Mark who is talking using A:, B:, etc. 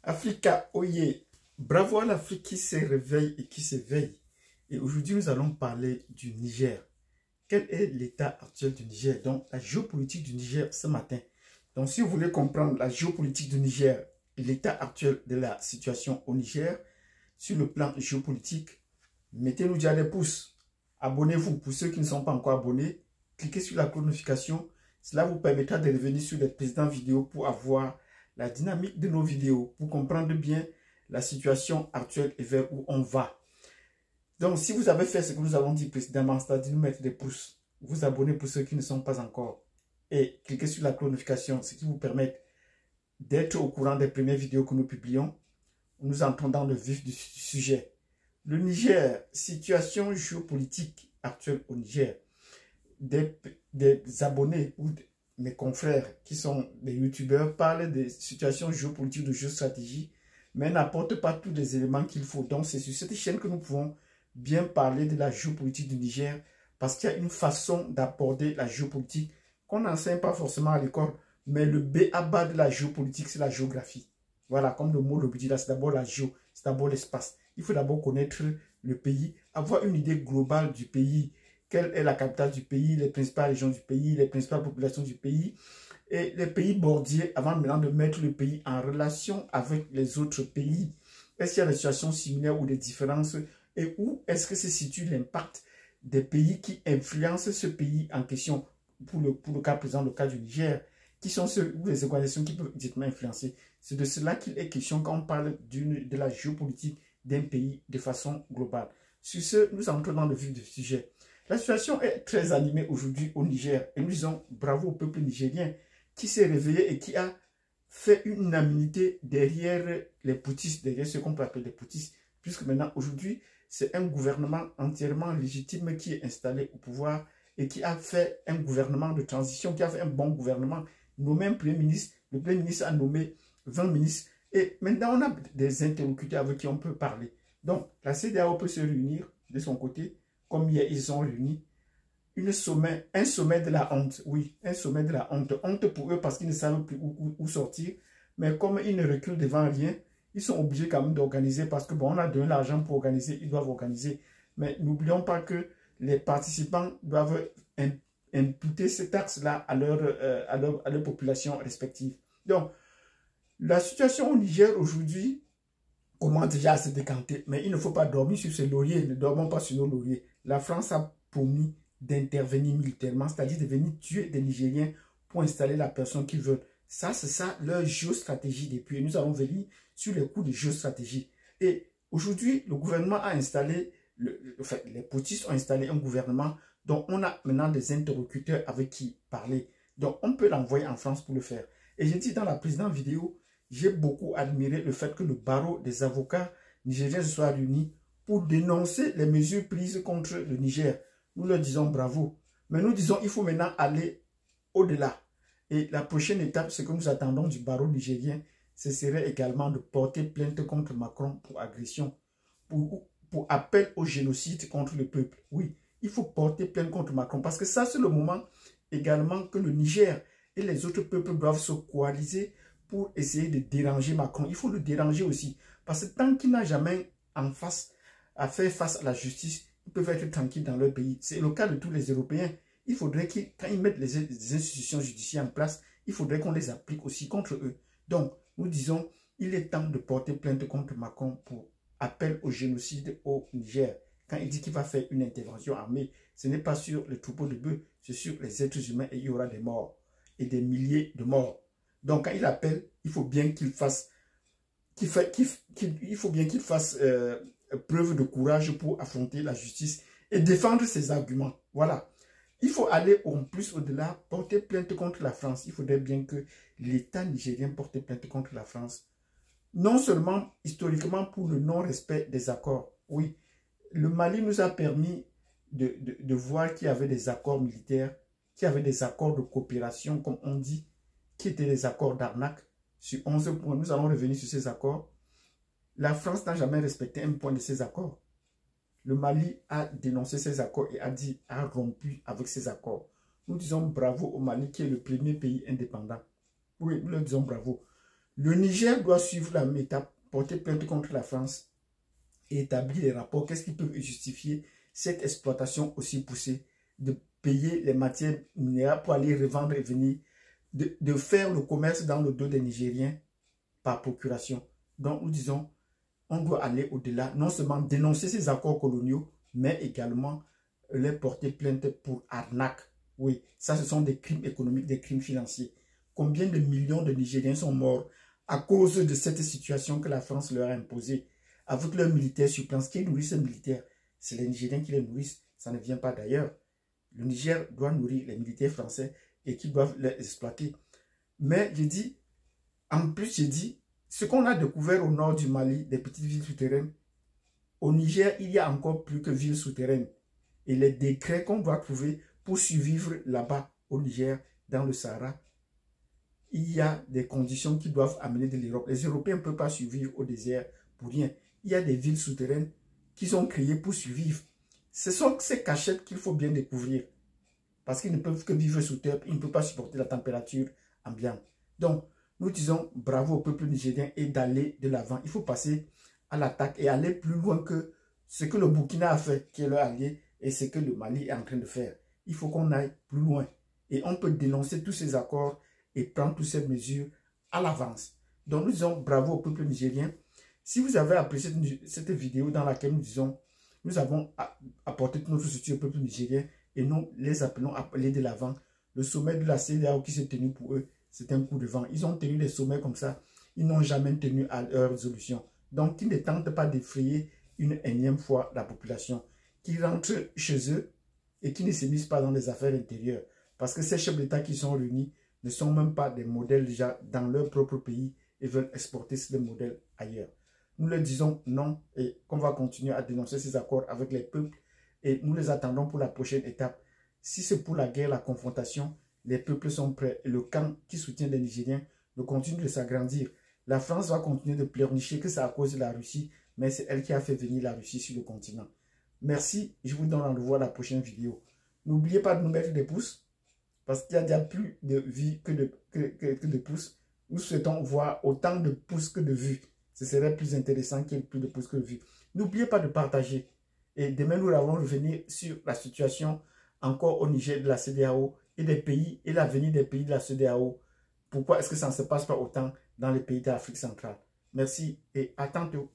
A: Africa, oye, bravo à l'Afrique qui se réveille et qui s'éveille. Et aujourd'hui, nous allons parler du Niger. Quel est l'état actuel du Niger? Donc, la géopolitique du Niger ce matin. Donc, si vous voulez comprendre la géopolitique du Niger et l'état actuel de la situation au Niger, sur le plan géopolitique, mettez-nous déjà des pouces. Abonnez-vous pour ceux qui ne sont pas encore abonnés. Cliquez sur la cloche de notification. Cela vous permettra de revenir sur les précédentes vidéos pour avoir la dynamique de nos vidéos, pour comprendre bien la situation actuelle et vers où on va. Donc, si vous avez fait ce que nous avons dit précédemment, c'est-à-dire nous mettre des pouces, vous abonner pour ceux qui ne sont pas encore, et cliquez sur la cloche de notification, ce qui vous permet d'être au courant des premières vidéos que nous publions. Nous entrons dans le vif du sujet. Le Niger, situation géopolitique actuelle au Niger. Des abonnés ou mes confrères qui sont des youtubeurs parlent des situations géopolitiques, de géostratégie, mais n'apportent pas tous les éléments qu'il faut. Donc c'est sur cette chaîne que nous pouvons bien parler de la géopolitique du Niger, parce qu'il y a une façon d'aborder la géopolitique qu'on n'enseigne pas forcément à l'école, mais le b.a.-ba de la géopolitique, c'est la géographie. Voilà, comme le mot le dit là, c'est d'abord la géo, c'est d'abord l'espace. Il faut d'abord connaître le pays, avoir une idée globale du pays. Quelle est la capitale du pays, les principales régions du pays, les principales populations du pays et les pays bordiers avant maintenant de mettre le pays en relation avec les autres pays. Est-ce qu'il y a des situations similaires ou des différences et où est-ce que se situe l'impact des pays qui influencent ce pays en question pour le cas présent, le cas du Niger, qui sont ceux ou les organisations qui peuvent directement influencer. C'est de cela qu'il est question quand on parle de la géopolitique d'un pays de façon globale. Sur ce, nous entrons dans le vif du sujet. La situation est très animée aujourd'hui au Niger et nous disons bravo au peuple nigérien qui s'est réveillé et qui a fait une unanimité derrière les poutistes, derrière ce qu'on peut appeler les poutistes, puisque maintenant aujourd'hui c'est un gouvernement entièrement légitime qui est installé au pouvoir et qui a fait un gouvernement de transition, qui a fait un bon gouvernement, nommé un premier ministre, le premier ministre a nommé 20 ministres et maintenant on a des interlocuteurs avec qui on peut parler. Donc la CEDEAO peut se réunir de son côté. Comme hier, ils ont réuni un sommet de la honte. Oui, un sommet de la honte. Honte pour eux parce qu'ils ne savent plus où sortir. Mais comme ils ne reculent devant rien, ils sont obligés quand même d'organiser parce que bon, on a donné l'argent pour organiser, ils doivent organiser. Mais n'oublions pas que les participants doivent imputer cet axe-là à leur population respective. Donc, la situation au Niger aujourd'hui commence déjà à se décanter. Mais il ne faut pas dormir sur ses lauriers. Ne dormons pas sur nos lauriers. La France a promis d'intervenir militairement, c'est-à-dire de venir tuer des Nigériens pour installer la personne qu'ils veulent. Ça, c'est ça leur géostratégie depuis. Nous allons venir sur les coups de géostratégie. Et aujourd'hui, le gouvernement a installé, les poutistes ont installé un gouvernement dont on a maintenant des interlocuteurs avec qui parler. Donc, on peut l'envoyer en France pour le faire. Et j'ai dit dans la précédente vidéo, j'ai beaucoup admiré le fait que le barreau des avocats nigériens se soit réuni pour dénoncer les mesures prises contre le Niger. Nous leur disons bravo. Mais nous disons qu'il faut maintenant aller au-delà. Et la prochaine étape, ce que nous attendons du barreau nigérien, ce serait également de porter plainte contre Macron pour agression, pour appel au génocide contre le peuple. Oui, il faut porter plainte contre Macron parce que ça, c'est le moment également que le Niger et les autres peuples doivent se coaliser pour essayer de déranger Macron. Il faut le déranger aussi. Parce que tant qu'il n'a jamais à faire face à la justice, ils peuvent être tranquilles dans leur pays. C'est le cas de tous les Européens. Il faudrait que, quand ils mettent les institutions judiciaires en place, il faudrait qu'on les applique aussi contre eux. Donc, nous disons, il est temps de porter plainte contre Macron pour appel au génocide au Niger. Quand il dit qu'il va faire une intervention armée, ce n'est pas sur les troupeaux de bœufs, c'est sur les êtres humains et il y aura des morts et des milliers de morts. Donc, quand il appelle, il faut bien qu'il fasse, preuve de courage pour affronter la justice et défendre ses arguments. Voilà. Il faut aller en plus au-delà, porter plainte contre la France. Il faudrait bien que l'État nigérien porte plainte contre la France. Non seulement historiquement pour le non-respect des accords. Oui, le Mali nous a permis de voir qu'il y avait des accords militaires, qu'il y avait des accords de coopération, comme on dit, qui étaient des accords d'arnaque. Sur 11 points, nous allons revenir sur ces accords. La France n'a jamais respecté un point de ces accords. Le Mali a dénoncé ces accords et a rompu avec ces accords. Nous disons bravo au Mali qui est le premier pays indépendant. Oui, nous leur disons bravo. Le Niger doit suivre la méthode, porter plainte contre la France et établir les rapports. Qu'est-ce qui peut justifier cette exploitation aussi poussée de payer les matières minérales pour aller revendre et venir, de faire le commerce dans le dos des Nigériens par procuration. Donc nous disons, on doit aller au-delà, non seulement dénoncer ces accords coloniaux, mais également les porter plainte pour arnaque. Oui, ça ce sont des crimes économiques, des crimes financiers. Combien de millions de Nigériens sont morts à cause de cette situation que la France leur a imposée, avec leurs militaires sur place. Qui nourrissent ces militaires? C'est les Nigériens qui les nourrissent, ça ne vient pas d'ailleurs. Le Niger doit nourrir les militaires français et qui doivent les exploiter. Mais j'ai dit, en plus j'ai dit, ce qu'on a découvert au nord du Mali, des petites villes souterraines, au Niger, il y a encore plus que villes souterraines. Et les décrets qu'on doit trouver pour survivre là-bas au Niger, dans le Sahara, il y a des conditions qui doivent amener de l'Europe. Les Européens ne peuvent pas survivre au désert pour rien. Il y a des villes souterraines qui sont créées pour survivre. Ce sont ces cachettes qu'il faut bien découvrir. Parce qu'ils ne peuvent que vivre sous terre, ils ne peuvent pas supporter la température ambiante. Donc, nous disons bravo au peuple nigérien et d'aller de l'avant. Il faut passer à l'attaque et aller plus loin que ce que le Burkina a fait, qui est leur allié, et ce que le Mali est en train de faire. Il faut qu'on aille plus loin. Et on peut dénoncer tous ces accords et prendre toutes ces mesures à l'avance. Donc nous disons bravo au peuple nigérien. Si vous avez apprécié cette vidéo dans laquelle nous disons, nous avons apporté tout notre soutien au peuple nigérien et nous les appelons à aller de l'avant. Le sommet de la CEDEAO qui s'est tenu pour eux, c'est un coup de vent. Ils ont tenu des sommets comme ça. Ils n'ont jamais tenu à leur résolution. Donc, ils ne tentent pas d'effrayer une énième fois la population, qui rentre chez eux et qui ne s'émissent pas dans les affaires intérieures. Parce que ces chefs d'État qui sont réunis ne sont même pas des modèles déjà dans leur propre pays et veulent exporter ces modèles ailleurs. Nous leur disons non et qu'on va continuer à dénoncer ces accords avec les peuples et nous les attendons pour la prochaine étape. Si c'est pour la guerre, la confrontation, les peuples sont prêts et le camp qui soutient les Nigériens ne continue de s'agrandir. La France va continuer de pleurnicher que c'est à cause de la Russie, mais c'est elle qui a fait venir la Russie sur le continent. Merci, je vous donne rendez-vous à la prochaine vidéo. N'oubliez pas de nous mettre des pouces, parce qu'il y a déjà plus de vues que de pouces. Nous souhaitons voir autant de pouces que de vues. Ce serait plus intéressant qu'il y ait plus de pouces que de vues. N'oubliez pas de partager. Et demain, nous allons revenir sur la situation encore au Niger de la CEDEAO et des pays et l'avenir des pays de la CEDEAO. Pourquoi est-ce que ça ne se passe pas autant dans les pays d'Afrique centrale? Merci et à tantôt.